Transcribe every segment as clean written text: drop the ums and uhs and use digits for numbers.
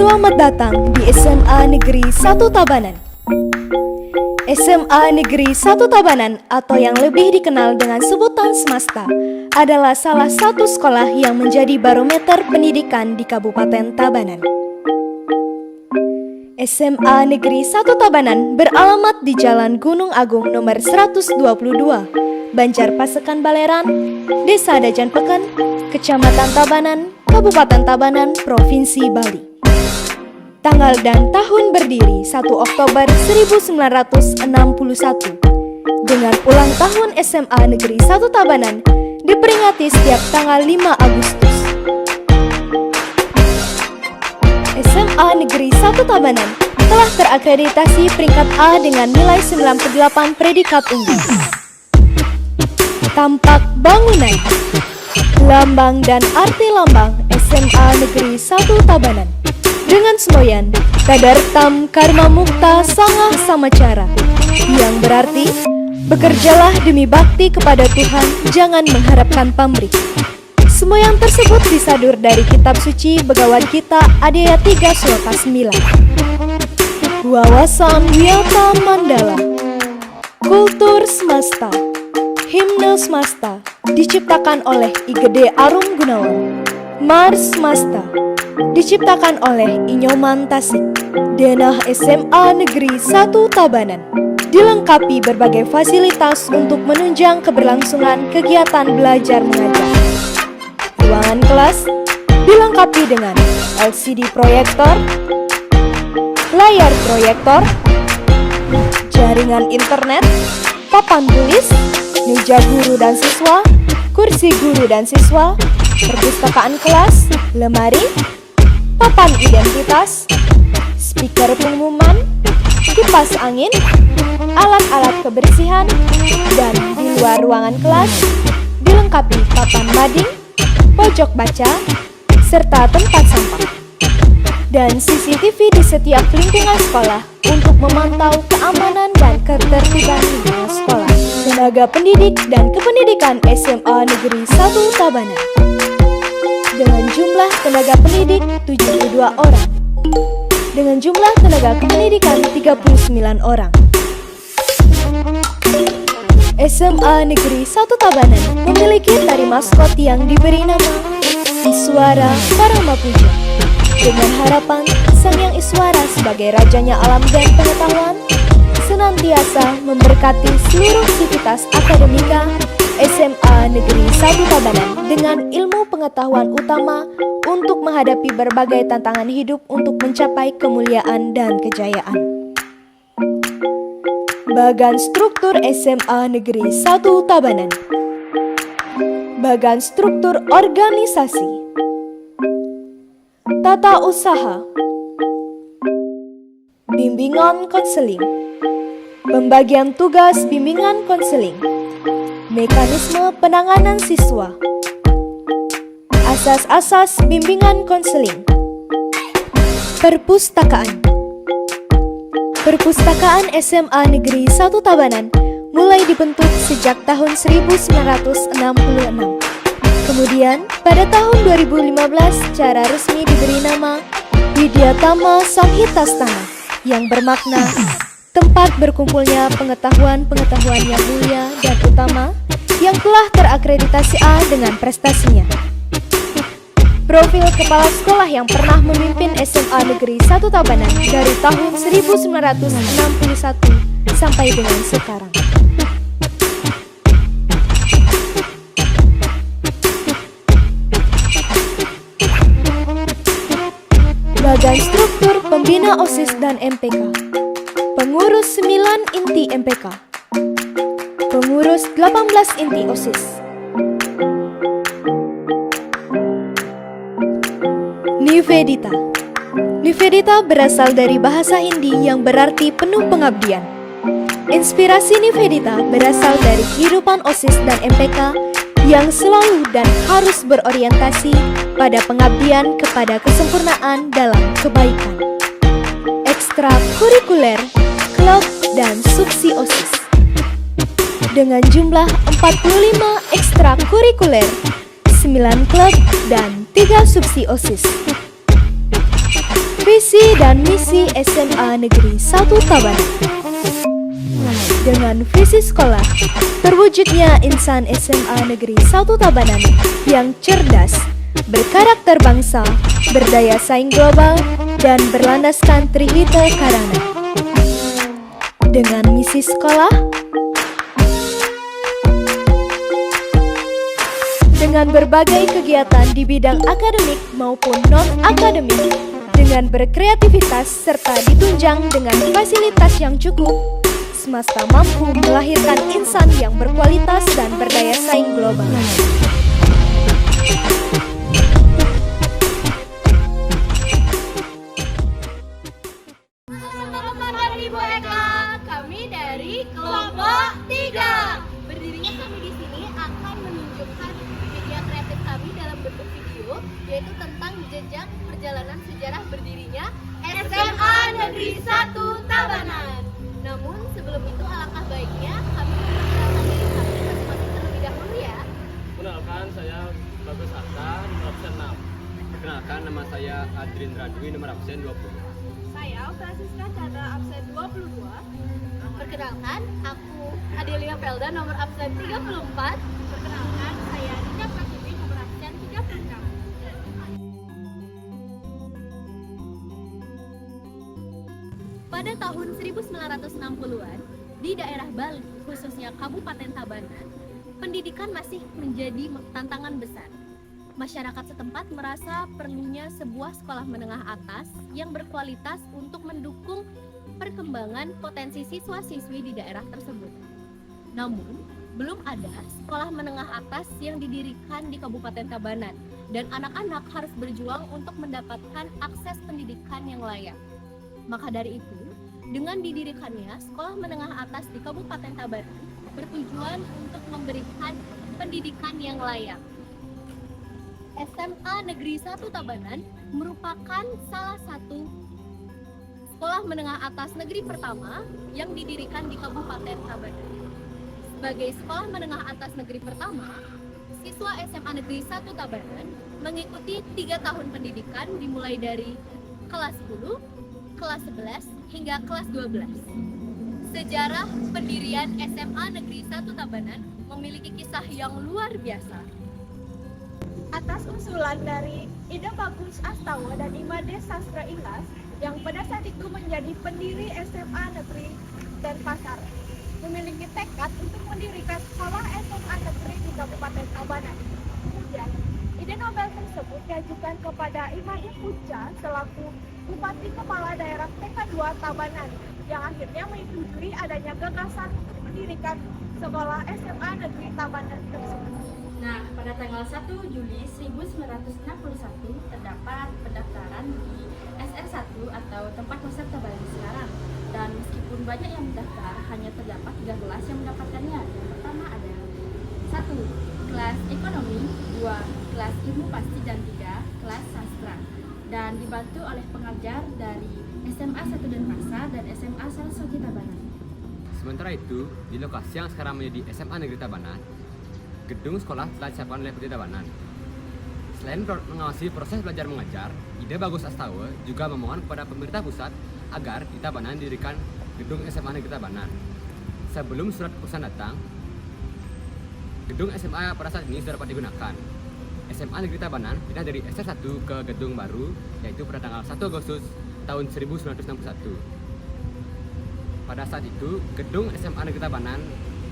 Selamat datang di SMA Negeri 1 Tabanan. SMA Negeri 1 Tabanan atau yang lebih dikenal dengan sebutan Smasta adalah salah satu sekolah yang menjadi barometer pendidikan di Kabupaten Tabanan. SMA Negeri 1 Tabanan beralamat di Jalan Gunung Agung nomor 122, Banjarpasekan Baleran, Desa Dajanpeken, Kecamatan Tabanan, Kabupaten Tabanan, Provinsi Bali. Tanggal dan tahun berdiri 1 Oktober 1961. Dengan ulang tahun SMA Negeri 1 Tabanan diperingati setiap tanggal 5 Agustus. SMA Negeri 1 Tabanan telah terakreditasi peringkat A dengan nilai 98 predikat unggul. Tampak bangunan, lambang dan arti lambang SMA Negeri 1 Tabanan dengan semboyan Kadartam Karma Mukta Sangha Samacara, yang berarti bekerjalah demi bakti kepada Tuhan, jangan mengharapkan pamrih. Semboyan tersebut disadur dari kitab suci Bhagavad Gita Adhyaya 3 Sloka 9. Wawasan Wiyata Mandala, kultur Smasta, himne Smasta diciptakan oleh I Gede Arum Gunawan. Mars Smasta diciptakan oleh Inyoman Tasik. Denah SMA Negeri 1 Tabanan dilengkapi berbagai fasilitas untuk menunjang keberlangsungan kegiatan belajar mengajar. Ruangan kelas dilengkapi dengan LCD proyektor, layar proyektor, jaringan internet, papan tulis, meja guru dan siswa, kursi guru dan siswa, perpustakaan kelas, lemari, papan identitas, speaker pengumuman, kipas angin, alat-alat kebersihan, dan di luar ruangan kelas dilengkapi papan mading, pojok baca, serta tempat sampah. Dan CCTV di setiap lingkungan sekolah untuk memantau keamanan dan ketertiban lingkungan sekolah. Tenaga pendidik dan kependidikan SMA Negeri 1 Tabanan dengan jumlah tenaga pendidik 72 orang, dengan jumlah tenaga kependidikan 39 orang. SMA Negeri 1 Tabanan memiliki tari maskot yang diberi nama Iswara Paramapuja, dengan harapan Sang Yang Iswara sebagai rajanya alam dan pengetahuan senantiasa memberkati seluruh sivitas akademika SMA Negeri 1 Tabanan dengan ilmu pengetahuan utama untuk menghadapi berbagai tantangan hidup untuk mencapai kemuliaan dan kejayaan. Bagan struktur SMA Negeri 1 Tabanan. Bagan struktur organisasi, tata usaha, bimbingan konseling, pembagian tugas bimbingan konseling, mekanisme penanganan siswa, asas-asas bimbingan konseling, perpustakaan. Perpustakaan SMA Negeri 1 Tabanan mulai dibentuk sejak tahun 1966. Kemudian pada tahun 2015 secara resmi diberi nama Widyatama Samhitastana, yang bermakna tempat berkumpulnya pengetahuan-pengetahuan yang mulia dan utama yang telah terakreditasi A dengan prestasinya. Profil kepala sekolah yang pernah memimpin SMA Negeri 1 Tabanan dari tahun 1961 sampai dengan sekarang. Bagan struktur pembina OSIS dan MPK. Pengurus 9 inti MPK, pengurus 18 inti OSIS. Nivedita. Nivedita berasal dari bahasa Hindi yang berarti penuh pengabdian. Inspirasi Nivedita berasal dari kehidupan OSIS dan MPK yang selalu dan harus berorientasi pada pengabdian kepada kesempurnaan dalam kebaikan. Ekstrakurikuler, klub, dan subsi OSIS. Dengan jumlah 45 ekstrakurikuler, 9 klub, dan 3 subsi OSIS. Visi dan misi SMA Negeri 1 Tabanan. Dengan visi sekolah, terwujudnya insan SMA Negeri 1 Tabanan yang cerdas, berkarakter bangsa, berdaya saing global, dan berlandaskan Trihita Karana. Dengan misi sekolah, dengan berbagai kegiatan di bidang akademik maupun non-akademik, dengan berkreativitas serta ditunjang dengan fasilitas yang cukup, semesta mampu melahirkan insan yang berkualitas dan berdaya saing global. Ibu Eka, kami dari kelompok 3. Berdirinya kami di sini akan menunjukkan media kreatif kami dalam bentuk video, yaitu tentang jejak perjalanan sejarah berdirinya SMA Negeri 1 Tabanan. Namun sebelum itu alangkah baiknya kami memperkenalkan diri kami masing-masing terlebih dahulu ya. Kenalkan, saya Bagus Hatta, nomor absen 6. Perkenalkan, nama saya Adrindra Dwi, nomor absen 20. Saya Francisca Chandra, absen 22. Perkenalkan, aku Adelia Felda, nomor absen 34. Perkenalkan, saya Nika Pratiwi, nomor absen 36. Pada tahun 1960-an, di daerah Bali, khususnya Kabupaten Tabanan, pendidikan masih menjadi tantangan besar. Masyarakat setempat merasa perlunya sebuah sekolah menengah atas yang berkualitas untuk mendukung perkembangan potensi siswa-siswi di daerah tersebut. Namun, belum ada sekolah menengah atas yang didirikan di Kabupaten Tabanan, dan anak-anak harus berjuang untuk mendapatkan akses pendidikan yang layak. Maka dari itu, dengan didirikannya sekolah menengah atas di Kabupaten Tabanan bertujuan untuk memberikan pendidikan yang layak. SMA Negeri 1 Tabanan merupakan salah satu sekolah menengah atas negeri pertama yang didirikan di Kabupaten Tabanan. Sebagai sekolah menengah atas negeri pertama, siswa SMA Negeri 1 Tabanan mengikuti 3 tahun pendidikan dimulai dari kelas 10, kelas 11, hingga kelas 12. Sejarah pendirian SMA Negeri 1 Tabanan memiliki kisah yang luar biasa. Atas usulan dari Ida Bagus Astawa dan Imade Sastra Ilas yang pada saat itu menjadi pendiri SMA Negeri Denpasar, memiliki tekad untuk mendirikan sekolah SMA Negeri di Kabupaten Tabanan. Kemudian, ide Nobel tersebut diajukan kepada Imade Puja selaku Bupati Kepala Daerah TK2 Tabanan, yang akhirnya menyetujui adanya gagasan untuk mendirikan sekolah SMA Negeri Tabanan tersebut. Nah, pada tanggal 1 Juli 1961 terdapat pendaftaran di SR1 atau tempat peserta Bali sekarang. Dan meskipun banyak yang mendaftar, hanya terdapat 3 kelas yang mendapatkannya. Yang pertama ada 1. Kelas ekonomi, 2. Kelas ilmu pasti, dan 3. Kelas sastra. Dan dibantu oleh pengajar dari SMA 1 Denpasar dan SMA Saraswati Tabanan. Sementara itu, di lokasi yang sekarang menjadi SMA Negeri Tabanan, gedung sekolah telah disiapkan oleh PT Tabanan. Selain mengawasi proses belajar mengajar, Ide Bagus Astawa juga memohon kepada pemerintah pusat agar di Tabanan didirikan gedung SMA Negeri Tabanan. Sebelum surat keputusan datang, gedung SMA pada saat ini sudah dapat digunakan. SMA Negeri Tabanan pindah dari SR1 ke gedung baru, yaitu pada tanggal 1 Agustus tahun 1961. Pada saat itu, gedung SMA Negeri Tabanan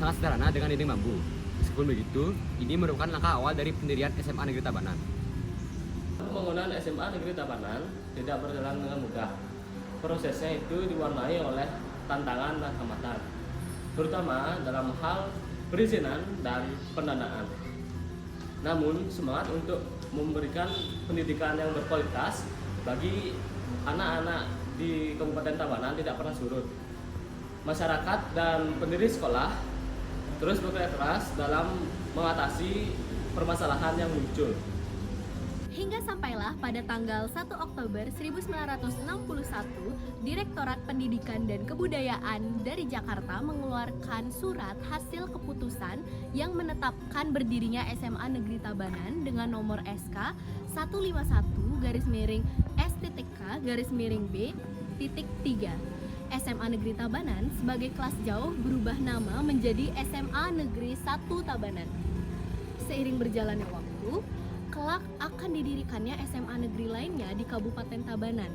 sangat sederhana dengan dinding bambu. Meskipun begitu, ini merupakan langkah awal dari pendirian SMA Negeri Tabanan. Pembangunan SMA Negeri Tabanan tidak berjalan dengan mudah. Prosesnya itu diwarnai oleh tantangan dan hambatan, terutama dalam hal perizinan dan pendanaan. Namun, semangat untuk memberikan pendidikan yang berkualitas bagi anak-anak di Kabupaten Tabanan tidak pernah surut. Masyarakat dan pendiri sekolah terus bekerja keras dalam mengatasi permasalahan yang muncul. Hingga sampailah pada tanggal 1 Oktober 1961, Direktorat Pendidikan dan Kebudayaan dari Jakarta mengeluarkan surat hasil keputusan yang menetapkan berdirinya SMA Negeri Tabanan dengan nomor SK 151/STTK SMK-B.3. SMA Negeri Tabanan sebagai kelas jauh berubah nama menjadi SMA Negeri 1 Tabanan. Seiring berjalannya waktu, kelak akan didirikannya SMA negeri lainnya di Kabupaten Tabanan.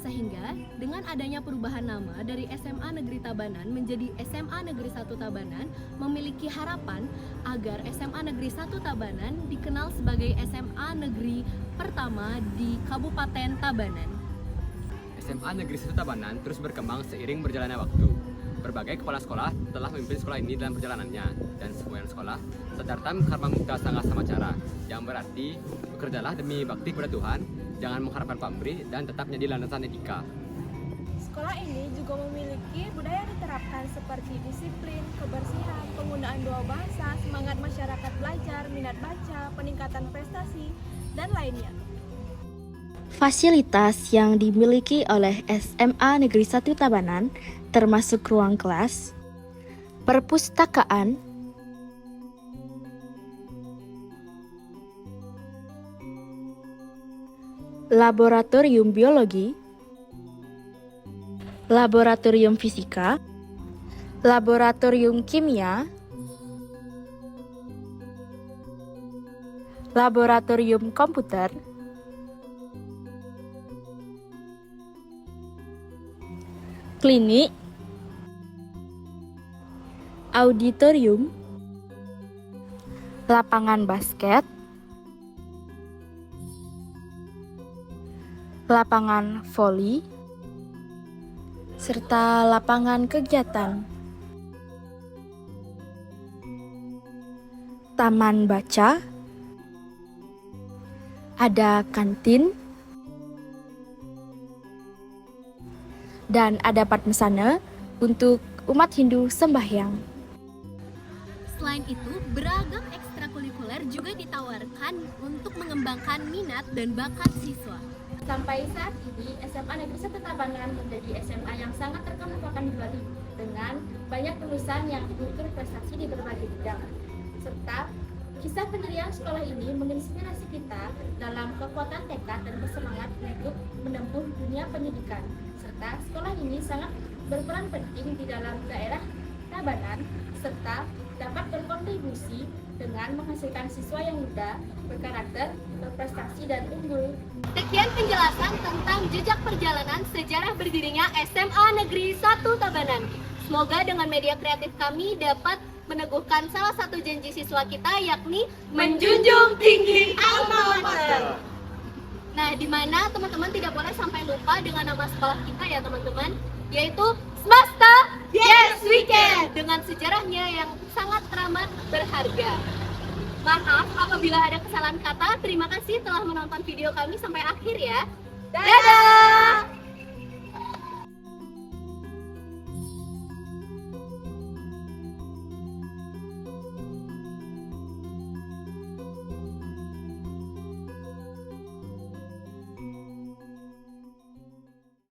Sehingga dengan adanya perubahan nama dari SMA Negeri Tabanan menjadi SMA Negeri 1 Tabanan memiliki harapan agar SMA Negeri 1 Tabanan dikenal sebagai SMA negeri pertama di Kabupaten Tabanan. SMA Negeri 1 Tabanan terus berkembang seiring berjalannya waktu. Berbagai kepala sekolah telah memimpin sekolah ini dalam perjalanannya, dan semboyan sekolah sadartam karma mukta sangga samacara, yang berarti bekerjalah demi bakti kepada Tuhan, jangan mengharapkan pamrih, dan tetap menjadi landasan etika. Sekolah ini juga memiliki budaya diterapkan seperti disiplin, kebersihan, penggunaan dua bahasa, semangat masyarakat belajar, minat baca, peningkatan prestasi, dan lainnya. Fasilitas yang dimiliki oleh SMA Negeri 1 Tabanan termasuk ruang kelas, perpustakaan, laboratorium biologi, laboratorium fisika, laboratorium kimia, laboratorium komputer, klinik, auditorium, lapangan basket, lapangan voli, serta lapangan kegiatan, taman baca, ada kantin, dan ada padmasana untuk umat Hindu sembahyang. Selain itu, beragam ekstrakurikuler juga ditawarkan untuk mengembangkan minat dan bakat siswa. Sampai saat ini, SMA Negeri 1 Tabanan menjadi SMA yang sangat terkemukakan di Bali dengan banyak lulusan yang mengukur prestasi di berbagai bidang. Serta kisah pendirian sekolah ini menginspirasi kita dalam kekuatan tekad dan bersemangat untuk menempuh dunia pendidikan. Serta sekolah ini sangat berperan penting di dalam daerah Tabanan serta dapat berkontribusi dengan menghasilkan siswa yang muda, berkarakter, berprestasi, dan unggul. Sekian penjelasan tentang jejak perjalanan sejarah berdirinya SMA Negeri 1 Tabanan. Semoga dengan media kreatif kami dapat meneguhkan salah satu janji siswa kita, yakni menjunjung tinggi alma mater. Nah, di mana teman-teman tidak boleh sampai lupa dengan nama sekolah kita ya teman-teman, yaitu Smasta Yes We Can, dengan sejarahnya yang sangat teramat berharga. Maaf apabila ada kesalahan kata. Terima kasih telah menonton video kami sampai akhir ya. Dadah!